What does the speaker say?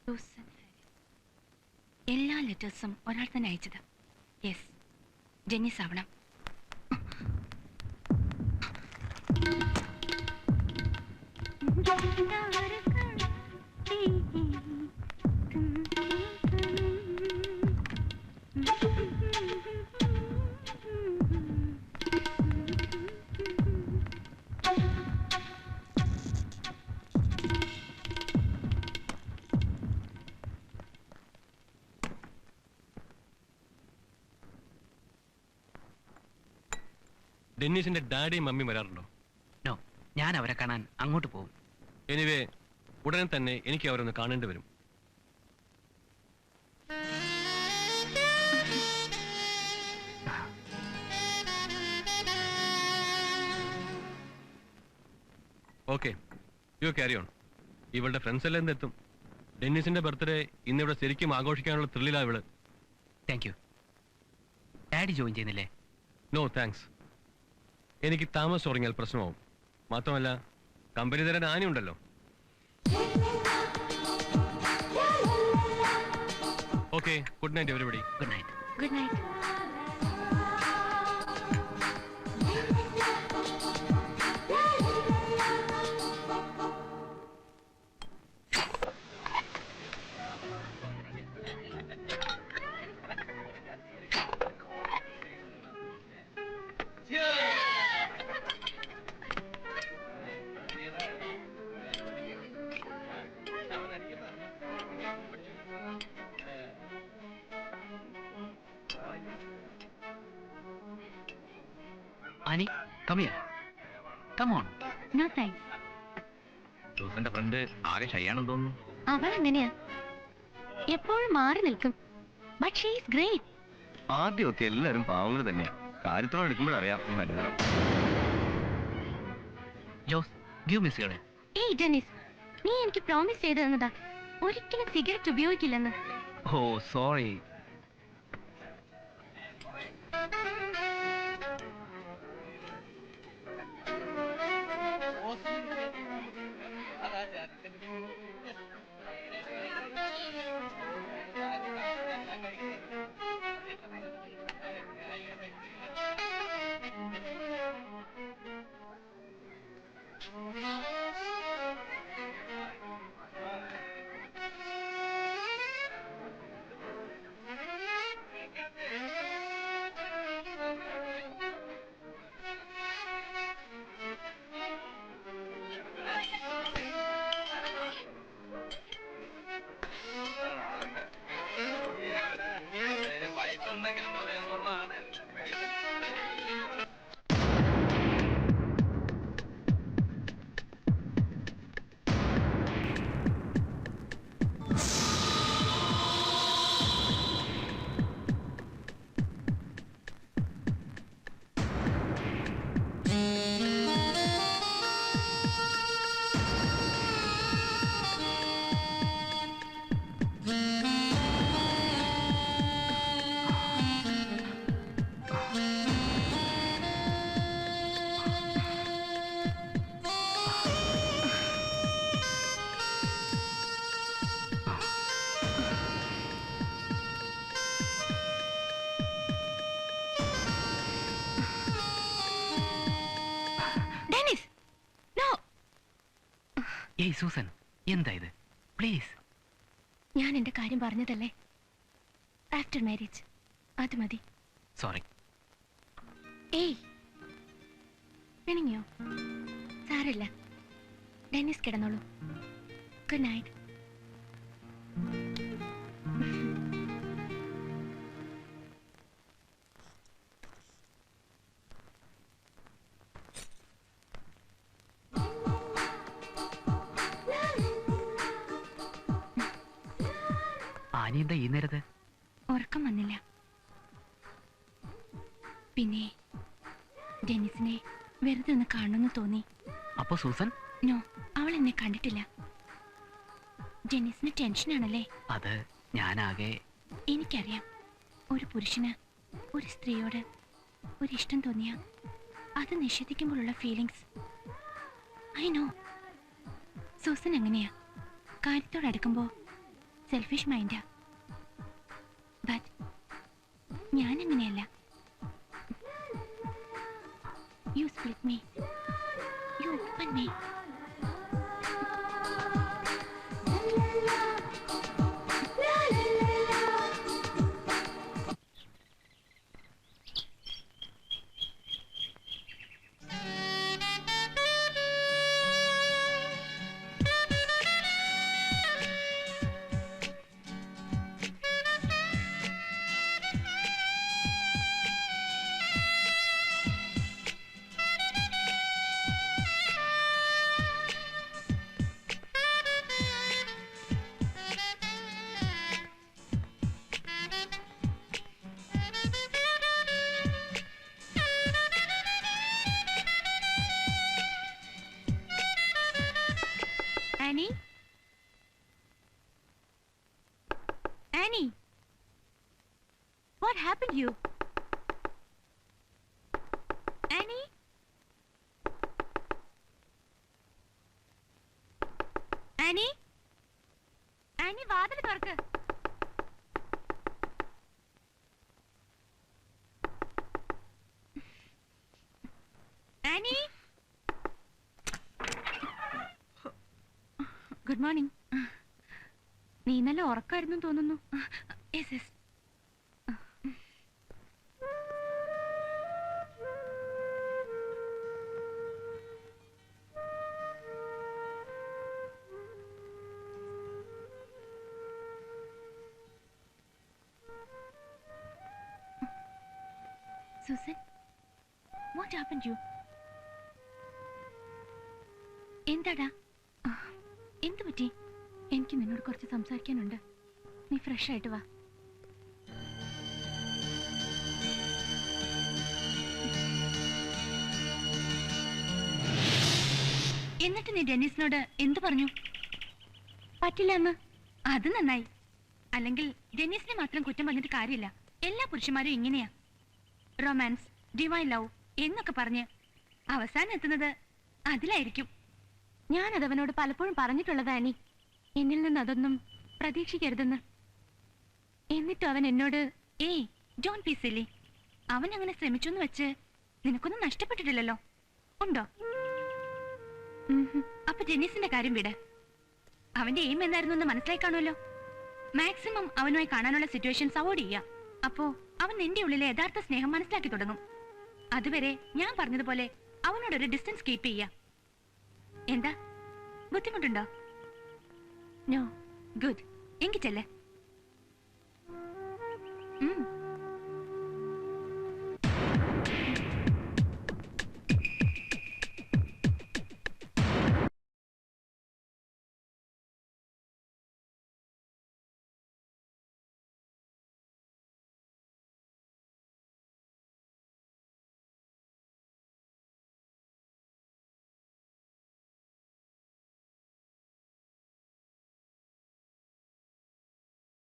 Susan Haris. എല്ലാ ലെറ്റേഴ്സും ഒരാൾ തന്നെ അയച്ചത്. യെസ്, ജെന്നിസ് ആവണം. ഡെന്നീസിന്റെ ഡാഡിയും മമ്മിയും വരാറുണ്ടോ? നോ, ഞാൻ അവരെ കാണാൻ അങ്ങോട്ട് പോകും. എനിവേ, ഉടനെ തന്നെ എനിക്ക് അവരൊന്ന് കാണേണ്ടി വരും. Okay, you carry on. ഇവളുടെ ഫ്രണ്ട്സ് എല്ലാം എന്തെത്തും. ഡെന്നീസിന്റെ ബർത്ത്ഡേ ഇന്നിവിടെ ശരിക്കും ആഘോഷിക്കാനുള്ള ത്രില്ലിലാ ഇവള്. Thank you. ഡാഡി ജോയിൻ ചെയ്യുന്നില്ലേ? No thanks. എനിക്ക് താമസം തുടങ്ങിയാൽ പ്രശ്നമാവും. മാത്രമല്ല, കമ്പനി തരാൻ ആനയുണ്ടല്ലോ. Okay, good night everybody. Good night. Good night. Annie, come here. Come on. No thanks. സൂസന്റെ ഫ്രണ്ട് ആകെ ഷൈയാണെന്ന് തോന്നുന്നു. അവൾ എങ്ങനെയാ? എപ്പോഴും മാറി നിൽക്കും. But she is great. ആദ്യമൊക്കെ എല്ലാവരും പാവങ്ങൾ തന്നെയാ. കാര്യത്തോടെ എടുക്കുമ്പോഴറിയാം മരുന്നരം. ജോസ്, ഗിവ് മിസ് യോടെ. ഏയ് ഡെന്നിസ്, നീ എനിക്ക് പ്രോമിസ് ചെയ്തു തന്നതാ ഒരിക്കലും സിഗരറ്റ് ഉപയോഗിക്കില്ലെന്ന്. ഓ സോറി. ഏയ് സൂസൻ, എന്താ ഇത്? പ്ലീസ്. ഞാൻ എന്റെ കാര്യം പറഞ്ഞതല്ലേ, ആഫ്റ്റർ മാരേജ് അത് മതി. സോറി. ഏയ് പിണങ്ങിയോ? സാരമില്ല, ഡെന്നിസ് കിടന്നോളൂ. Good night. ആനി എന്താ ഈ നേരത്ത്? ഉറക്കം വന്നില്ല. പിന്നെ ഡെന്നിസിനെ വെറുതെ ഒന്ന് കാണുമെന്ന് തോന്നി. അപ്പൊ സൂസൻ? നോ, അവൾ എന്നെ കണ്ടിട്ടില്ല. ഡെന്നിസിന് ടെൻഷനാണല്ലേ? അത് ഞാനാകെ. എനിക്കറിയാം, ഒരു പുരുഷന് ഒരു സ്ത്രീയോട് ഒരിഷ്ടം തോന്നിയ അത് നിഷേധിക്കുമ്പോഴുള്ള ഫീലിങ്സ് ഐ നോ. സൂസൻ അങ്ങനെയാ. കാര്യത്തോടടുക്കുമ്പോ സെൽഫിഷ് മൈൻഡാ. ബട്ട് ഞാൻ അങ്ങനെയല്ല. You split me, you open me. Annie? Annie? What happened to you? Annie? Annie? Annie, വാതിൽ തുറക്ക്. Annie? Good morning. നീ നല്ല ഉറക്കായിരുന്നു തോന്നുന്നു. Yes yes. Susan, what happened to you? എന്താടാ? എന്ത് പറ്റി? എനിക്ക് നിന്നോട് കുറച്ച് സംസാരിക്കാനുണ്ട്. നീ ഫ്രഷ് ആയിട്ട് വാ. എന്നിട്ട് നീ ഡെന്നിസിനോട് എന്ത് പറഞ്ഞു? പറ്റില്ല എന്ന്. അത് നന്നായി. അല്ലെങ്കിൽ ഡെന്നിസിനെ മാത്രം കുറ്റം പറഞ്ഞിട്ട് കാര്യമില്ല. എല്ലാ പുരുഷന്മാരും ഇങ്ങനെയാ. റൊമാൻസ്, ഡിവൈൻ ലവ് എന്നൊക്കെ പറഞ്ഞ് അവസാനം എത്തുന്നത് അതിലായിരിക്കും. ഞാനത് അവനോട് പലപ്പോഴും പറഞ്ഞിട്ടുള്ളതാ ആനി. എന്നിൽ നിന്ന് അതൊന്നും പ്രതീക്ഷിക്കരുതെന്ന്. എന്നിട്ടും അവൻ എന്നോട് ഏയ് ഡോണ്ട് ബി സില്ലി. അവൻ അങ്ങനെ ശ്രമിച്ചു എന്ന് വെച്ച് നിനക്കൊന്നും നഷ്ടപ്പെട്ടിട്ടില്ലല്ലോ, ഉണ്ടോ? അപ്പൊ ജെന്നീസിന്റെ കാര്യം വിട്. അവന്റെ എയിം എന്തായിരുന്നു എന്ന് മനസ്സിലായി കാണുമല്ലോ. മാക്സിമം അവനുമായി കാണാനുള്ള സിറ്റുവേഷൻസ് അവോയ്ഡ് ചെയ്യാം. അപ്പോ അവൻ നിന്റെ ഉള്ളിലെ യഥാർത്ഥ സ്നേഹം മനസ്സിലാക്കി തുടങ്ങും. അതുവരെ ഞാൻ പറഞ്ഞതുപോലെ അവനോടൊരു ഡിസ്റ്റൻസ് കീപ്പ് ചെയ്യാം. എന്താ, ബുദ്ധിമുട്ടുണ്ടോ? No, good. എങ്കിൽ ചെല്ലേ.